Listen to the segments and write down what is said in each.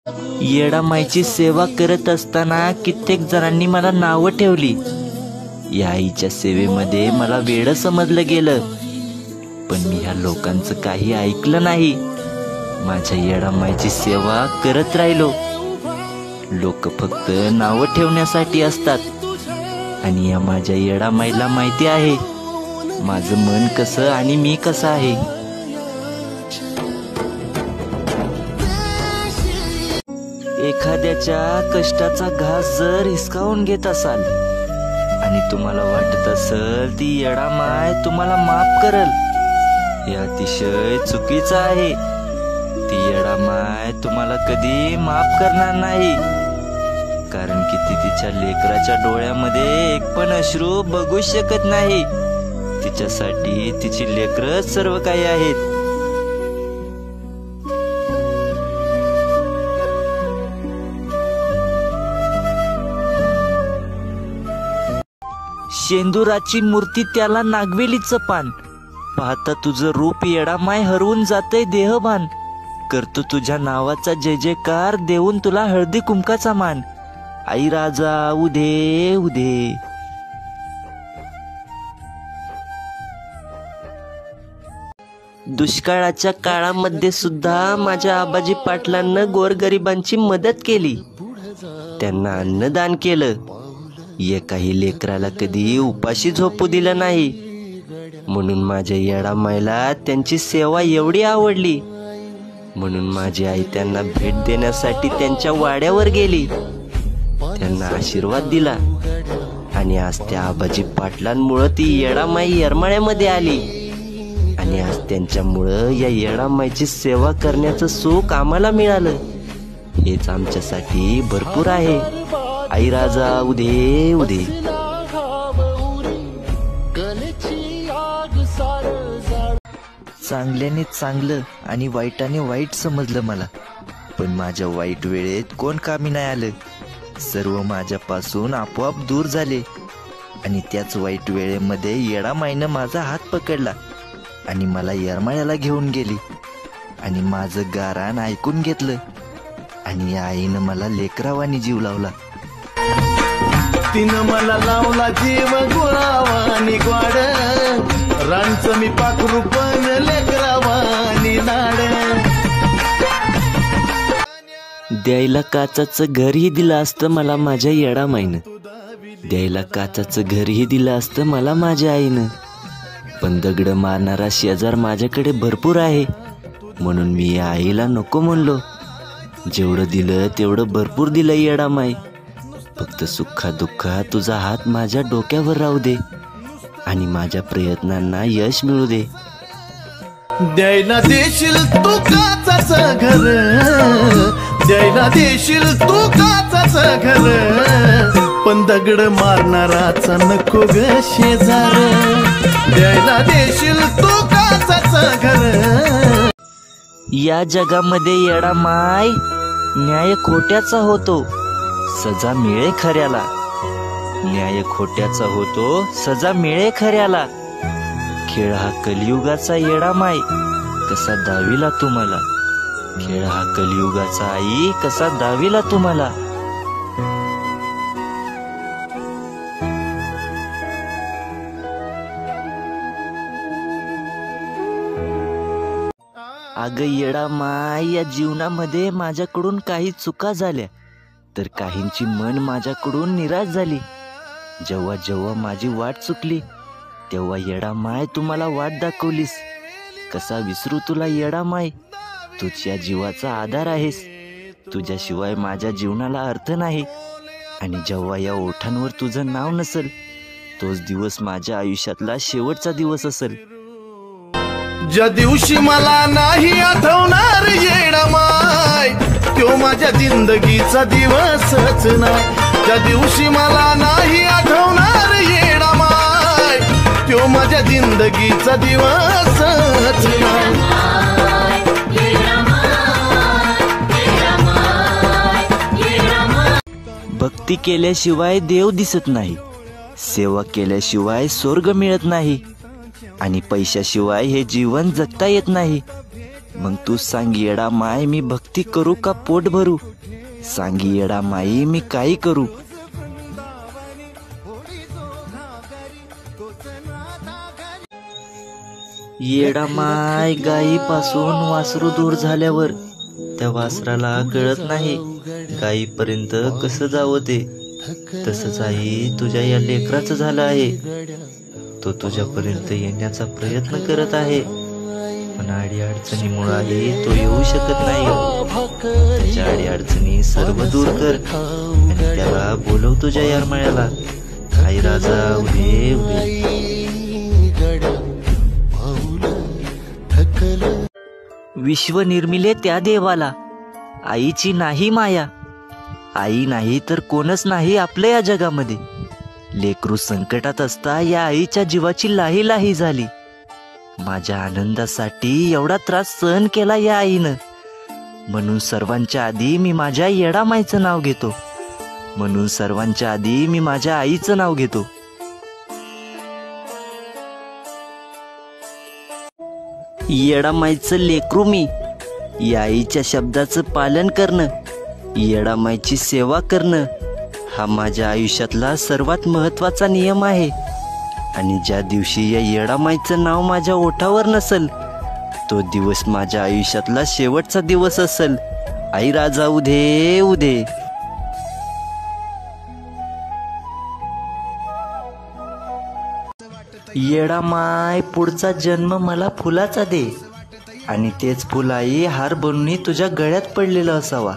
येडामाईची सेवा करत असताना कित्येक जणांनी मला नावं ठेवली. या आईच्या सेवेमध्ये मला वेडं समजलं गेलं, पण मी ह्या लोकांचं काही ऐकलं नाही. माझ्या येडामाईची सेवा करत राहिलो. लोक फक्त नावं ठेवण्यासाठी असतात, आणि या माझ्या येडामाईला माहिती आहे माझं मन कसं आणि मी कसं आहे. एखाद्याच्या कष्टाचा घास जर हिसकावून घेत असाल आणि तुम्हाला वाटत असेल ती येडामाय तुम्हाला माफ करल, हे अतिशय चुकीचं आहे. ती येडामाय तुम्हाला कधी माफ करणार नाही, कारण की ती तिच्या लेकराच्या डोळ्यामध्ये एक पण अश्रू बघू शकत नाही. तिच्यासाठी तिची लेकरच सर्व काही आहेत. शेंदुराची मूर्ती त्याला नागवेलीचं पान, पाहता तुझं रूप येडामाय हरवून जातंय देहभान. करतो तुझ्या नावाचा जय जयकार, देऊन तुला हळदी कुंकाचा मान. आई राजा उदे उदे. दुष्काळाच्या काळामध्ये सुद्धा माझ्या आबाजी पाटलांना गोरगरिबांची मदत केली, त्यांना अन्नदान केलं. एकाही लेकराला कधी उपाशी झोपू दिलं नाही. म्हणून माझ्या येडामाईला त्यांची सेवा एवढी आवडली, म्हणून माझी आई त्यांना भेट देण्यासाठी त्यांच्या वाड्यावर गेली, त्यांना आशीर्वाद दिला. आणि आज त्या आबाजी पाटलांमुळं ती येडामाई येरमाळ्यामध्ये आली, आणि आज त्यांच्यामुळं या येडामाईची सेवा करण्याचं सुख आम्हाला मिळालं. हेच आमच्यासाठी भरपूर आहे. आई राजा उदे उदे. चांगल्याने चांगलं आणि वाईटाने वाईट समजलं मला, पण माझ्या वाईट वेळेत कोण कामी नाही आलं. सर्व माझ्यापासून आपोआप दूर झाले, आणि त्याच वाईट वेळेमध्ये येडामाईनं माझा हात पकडला आणि मला येरमाळ्याला घेऊन गेली, आणि माझं गाराण ऐकून घेतलं, आणि या आईनं मला लेकरावानी जीव लावला. तिनं मला लावला जीव गुळावानी ग्वाड, रांचं मी पाखरू पण लेकरावानी लाड. द्यायला काचाचं घरही दिलं असतं मला माझ्या येडामाईनं, द्यायला काचाचं घरही दिलं असतं मला माझ्या आईनं. पण दगड मारणारा शेजार माझ्याकडे भरपूर आहे, म्हणून मी या आईला नको म्हणलो. जेवढं दिलं तेवढं भरपूर दिलं येडामाई. फक्त सुखा दुःखात तुझा हात माझ्या डोक्यावर राहू दे, आणि माझ्या प्रयत्नांना यश मिळू दे. द्यायला देशील तू काचाचं घर, द्यायला देशील तू काचाचं घर, पण दगड मारणाराचा नको ग शेजार. द्यायला देशील तू काचाचं घर. या जगामध्ये येडामाय न्याय खोट्याचा होतो, सजा मिळे खऱ्याला. न्याय खोट्याचा होतो, सजा मिळे खऱ्याला. खेळ हा कलियुगाचा येडामाय, कसा दाविला तुम्हाला. खेळ हा कलियुगाचा आई, कसा दाविला तुम्हाला. अगं येडामाय, या जीवनामध्ये माझ्याकडून काही चुका झाल्या, तर काहींची मन माझ्याकडून निराश झाली. जेव्हा जेव्हा माझी वाट चुकली, तेव्हा येडामाय तुम्हाला वाट दाखवलीस. कसा विसरू तुला येडामाय, तूच या जीवाचा आधार आहेस. तुझ्याशिवाय माझ्या जीवनाला अर्थ नाही, आणि जेव्हा या ओठांवर तुझं नाव नसेल, तोच दिवस माझ्या आयुष्यातला शेवटचा दिवस असेल. ज्या दिवशी मला नाही आठवणार येडामाय, तो माझ्या जिंदगीचा दिवसच नाही. ज्या दिवशी मला नाही आठवणार येडामाय, तो माझ्या जिंदगीचा दिवसच नाही. भक्ती केल्याशिवाय देव दिसत नाही, सेवा केल्याशिवाय स्वर्ग मिळत नाही, आणि पैशाशिवाय हे जीवन जगता येत नाही. मग तू सांग येडा माय, मी भक्ती करू का पोट भरू? सांग येडा माई, मी काही करू? येडा माय, गायीपासून वासरू दूर झाल्यावर त्या वासराला कळत नाही गायीपर्यंत कसं जावं ते. तसंच आई तुझ्या या लेकराचं झालं आहे. तो तुझ्यापर्यंत येण्याचा प्रयत्न करत आहे, पण अडी अडचणीमुळे तो येऊ शकत नाही. त्याच्या अडी अडचणी सर्व दूर कर आणि त्याला बोलव तुझ्या यारमाळ्याला. आई राजा उदे उदे. विश्व निर्मिले त्या देवाला, आईची नाही माया. आई नाही तर कोणच नाही आपल्या या जगामध्ये. लेकरू संकटात असता या आईच्या जीवाची लाही लाही झाली. माझ्या आनंदासाठी एवढा त्रास सहन केला या आईनं. म्हणून सर्वांच्या आधी मी माझ्या येडामाईचं नाव घेतो. म्हणून सर्वांच्या आधी मी माझ्या आईचं नाव घेतो. येडामाईचं लेकरू मी. या आईच्या शब्दाचं पालन करणं, येडामाईची सेवा करणं हा माझ्या आयुष्यातला सर्वात महत्त्वाचा नियम आहे. आणि ज्या दिवशी या येडामाईचं नाव माझ्या ओठावर नसेल, तो दिवस माझ्या आयुष्यातला शेवटचा दिवस असेल. आई राजा उदे उदे. येडामाय, पुढचा जन्म मला फुलाचा दे आणि तेच फुल आई हार बनून तुझ्या गळ्यात पडलेलं असावा.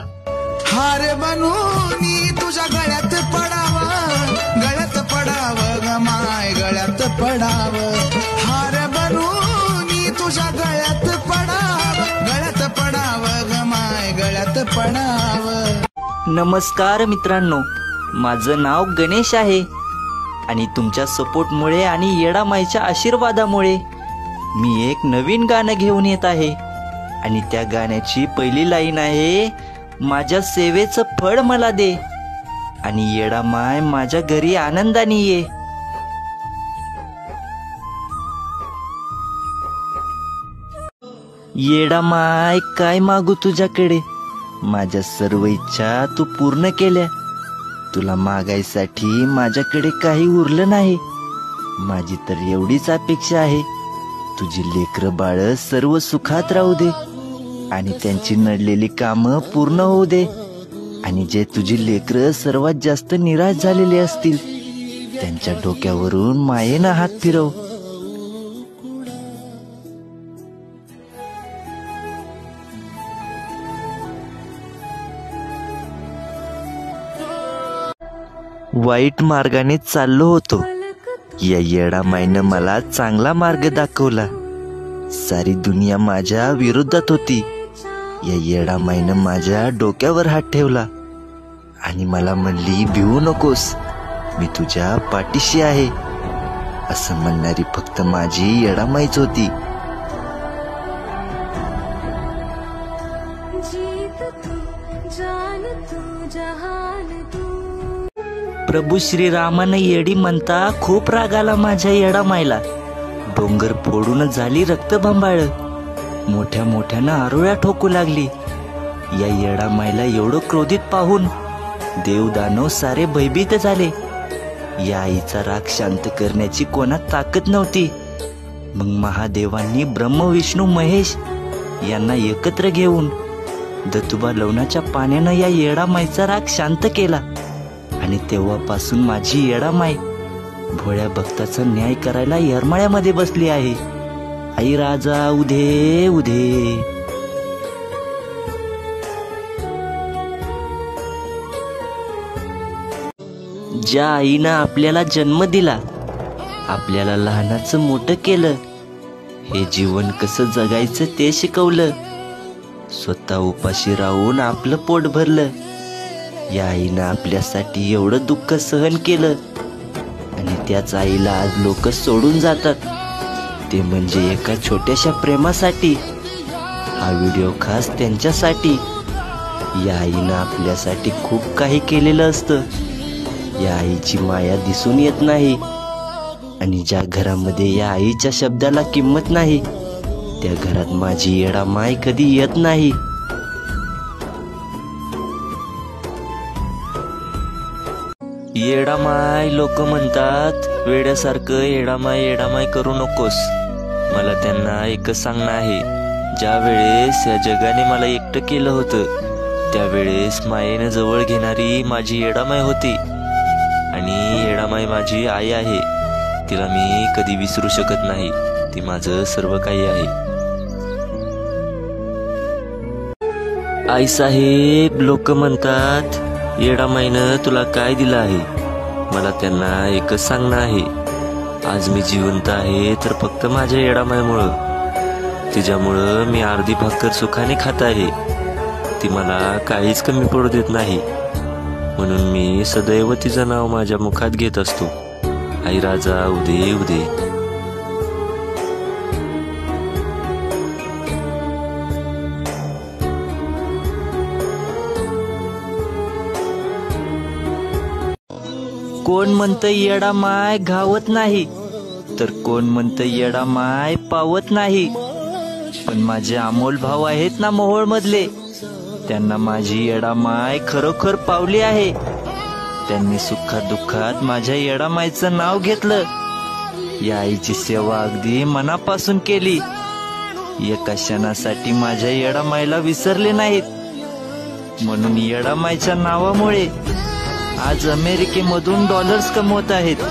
हार बनून तुझ्या गळ्यात पडावं, गळ्यात पडावं ग माय, गळ्यात पडावं. हार बनून तुझ्या गळ्यात पडावं, गळ्यात पडावं ग माय, गळ्यात पडावं. नमस्कार मित्रांनो, माझं नाव गणेश आहे आणि तुमच्या सपोर्टमुळे आणि येडामाईच्या आशीर्वादामुळे मी एक नवीन गाणं घेऊन येत आहे. आणि त्या गाण्याची पहिली लाईन आहे, माझ्या सेवेचं फळ मला दे आणि येडामाय माझ्या घरी आनंदाने ये. येडामाय, काय मागू तुझ्याकडे, माझ्या सर्व इच्छा तू पूर्ण केल्या. तुला मागायसाठी माझ्याकडे काही उरलं नाही. माझी तर एवढीच अपेक्षा आहे, तुझी लेकरं बाळ सर्व सुखात राहू दे आणि त्यांची नडलेली कामं पूर्ण होऊ दे. आणि जे तुझी लेकरं सर्वात जास्त निराश झालेले असतील, त्यांच्या डोक्यावरून मायेनं हात फिरव. वाईट मार्गाने चाललो होतो, या येडामाईनं मला चांगला मार्ग दाखवला. सारी दुनिया माझ्या विरोधात होती, या येडामाईनं माझ्या डोक्यावर हात ठेवला आणि मला म्हणली, भिवू नकोस, मी तुझ्या पाठीशी आहे. असं म्हणणारी फक्त माझी येडामाईच होती. प्रभू श्रीरामानं येडी म्हणता खूप राग आला माझ्या येडामाईला. डोंगर फोडून झाली रक्तबंबाळ, मोठ्या मोठ्यानं आरोळ्या ठोकू लागली. या येडामाईला एवढं क्रोधित पाहून देव दानव सारे भयभीत झाले. या आईचा राग शांत करण्याची कोणात ताकद नव्हती. मग महादेवांनी ब्रह्म विष्णू महेश यांना एकत्र घेऊन दत्तुबा लवणाच्या पाण्यानं या येडामाईचा राग शांत केला. आणि तेव्हापासून माझी येडामाई भोळ्या भक्ताचा न्याय करायला येरमाळ्यामध्ये बसली आहे. आई राजा उदे उदे. ज्या आईनं आपल्याला जन्म दिला, आपल्याला लहानाचं मोठं केलं, हे जीवन कसं जगायचं ते शिकवलं, स्वतः उपाशी राहून आपलं पोट भरलं. या आईनं आपल्यासाठी एवढं दुःख सहन केलं आणि त्याच आईला आज लोक सोडून जातात, ते म्हणजे एका छोट्याशा प्रेमासाठी. हा व्हिडिओ खास त्यांच्यासाठी. या आईनं आपल्यासाठी खूप काही केलेलं असतं. या आईची माया दिसून येत नाही आणि ज्या घरामध्ये या आईच्या शब्दाला किंमत नाही, त्या घरात माझी येडा माय कधी येत नाही. येडामाय लोक म्हणतात, वेड्यासारखं येडामाय करू नकोस. मला त्यांना एकच सांगणं आहे, ज्या वेळेस या जगाने मला एकटं केलं होतं त्यावेळेस मायेनं जवळ घेणारी माझी येडामाय होती. आणि येडामाय माझी आई आहे. तिला मी कधी विसरू शकत नाही. ती माझं सर्व काही आहे. आईसाहेब लोक म्हणतात, येडामाईनं तुला काय दिलं आहे? मला त्यांना एकच सांगणं आहे, आज मी जिवंत आहे तर फक्त माझ्या येडामाईमुळं. तिच्यामुळं मी अर्धी भाकर सुखाने खात आहे. ती मला काहीच कमी पडू देत नाही. म्हणून मी सदैव तिचं नाव माझ्या मुखात घेत असतो, आई राजा उदे उदे. कोण म्हणतं येडामाय घावत नाही, तर कोण म्हणतं येडामाय पावत नाही. पण माझे अमोल भाऊ आहेत ना मोहोळ मधले, त्यांना माझी येडामाय खरोखर पावली आहे. त्यांनी सुखात दुःखात माझ्या येडामायचं नाव घेतलं. या आईची सेवा अगदी मनापासून केली. एका क्षणासाठी माझ्या येडामायला विसरले नाहीत. म्हणून येडामायच्या नावामुळे आज अमेरिकेमधून डॉलर्स कमवत आहेत.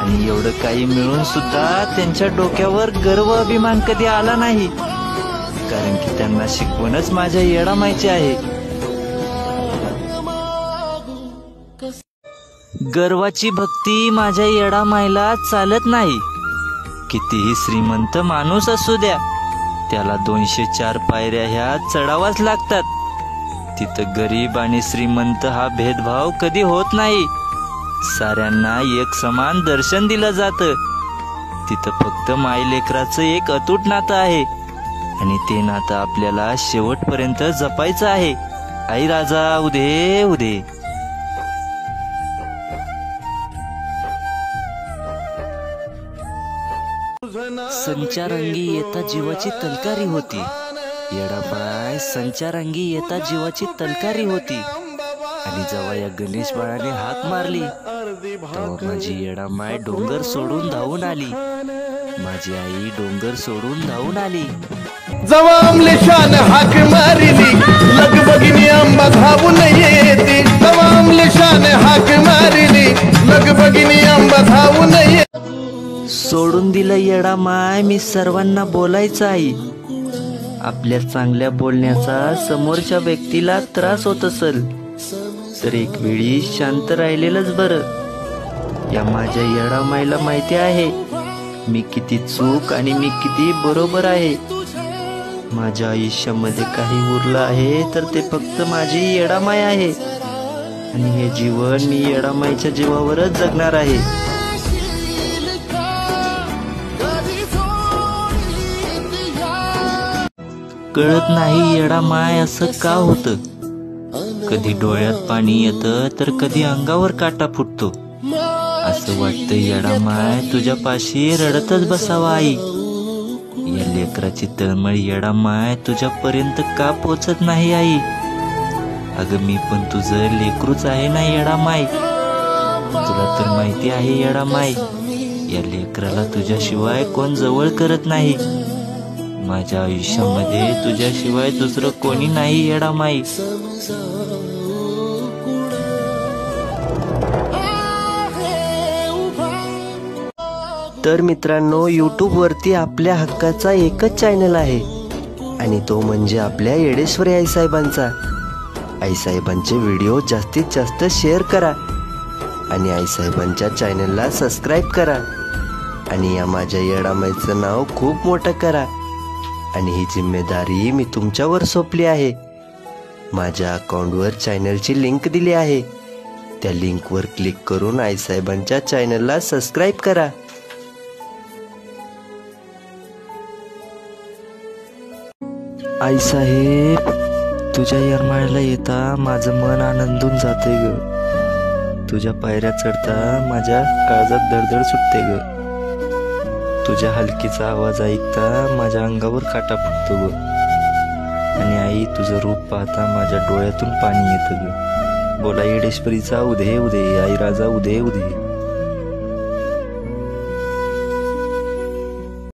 आणि एवढं काही मिळून सुद्धा त्यांच्या डोक्यावर गर्व अभिमान कधी आला नाही, कारण की त्यांना शिकवणच माझ्या येडामायची आहे. गर्वाची भक्ती माझ्या येडामायला चालत नाही. कितीही श्रीमंत माणूस असू द्या, त्याला 204 पायऱ्या ह्या चढावाच लागतात. तिथं गरीब आणि श्रीमंत हा भेदभाव कधी होत नाही. साऱ्यांना एक समान दर्शन दिलं जातं. तिथं फक्त मायलेकराचं एक अतूट नातं आहे आणि ते नातं आपल्याला शेवटपर्यंत जपायचं आहे. आई राजा उदे उदे. संचारंगी येता जीवाची तलकारी होती. येडामाय संचारंगी येता जीवाची तलकारी होती. आणि जेव्हा या गणेश बाळाने हाक मारली तेव्हा माझी येडामाय डोंगर सोडून धावून आली. माझी आई डोंगर सोडून धावून आली. जवा अमलेशान हाक मारिली लगबगिनी आंबा धावून येते. जवा अमलेशान हाक मारिली लगबगिनी आंबा धावून येते. सोडून दिलं येडामाय मी सर्वांना बोलायचं आहे. आपल्या चांगल्या बोलण्याचा समोरच्या व्यक्तीला त्रास होत असेल तर एक वेळी शांत राहिलेलंच बरं. या माझ्या येडामाईला माहिती आहे मी किती चूक आणि मी किती बरोबर आहे. माझ्या आयुष्यामध्ये काही उरलं आहे तर ते फक्त माझी येडामाई आहे. आणि हे जीवन मी येडामाईच्या जीवावरच जगणार आहे. कळत नाही येडामाय असं का होतं. कधी डोळ्यात पाणी येतं तर कधी अंगावर काटा फुटतो. असं वाटतं येडामाय तुझ्यापाशी रडतच बसावा आई. या लेकराची तळमळ येडामाय तुझ्यापर्यंत का पोचत नाही आई. अगं मी पण तुझं लेकरूच आहे ना येडामाय. तुला तर माहिती आहे येडामाय, या लेकराला तुझ्याशिवाय कोण जवळ करत नाही. माझ्या आयुष्यामध्ये तुझ्याशिवाय दुसरं कोणी नाही येडामाई. तर मित्रांनो, यूट्यूब वरती आपल्या हक्काचा एकच चॅनल आहे आणि तो म्हणजे आपल्या येडेश्वरी आईसाहेबांचा. आईसाहेबांचे व्हिडिओ जास्तीत जास्त शेअर करा आणि आईसाहेबांच्या चॅनलला सबस्क्राईब करा आणि या माझ्या येडामाईचं नाव खूप मोठं करा. आणि ही जिम्मेदारी मी तुमच्यावर सोपली आहे. माझ्या अकाउंटवर चॅनलची लिंक दिली आहे. त्या लिंकवर क्लिक करून आईसाहेबांच्या चॅनलला सबस्क्राईब करा. आईसाहेब, तुझ्या येरमाळ्याला येता माझं मन आनंदून जाते ग. तुझ्या पायऱ्या चढता माझ्या काळजात धडधड सुटते ग. तुझ्या हलकीचा आवाज ऐकता माझ्या अंगावर काटा फुटतो ग. आणि आई तुझं रूप पाहता माझ्या डोळ्यातून पाणी येतं ग. बोला येडेश्वरीचा उदे उदे, आई राजा उदे उदे.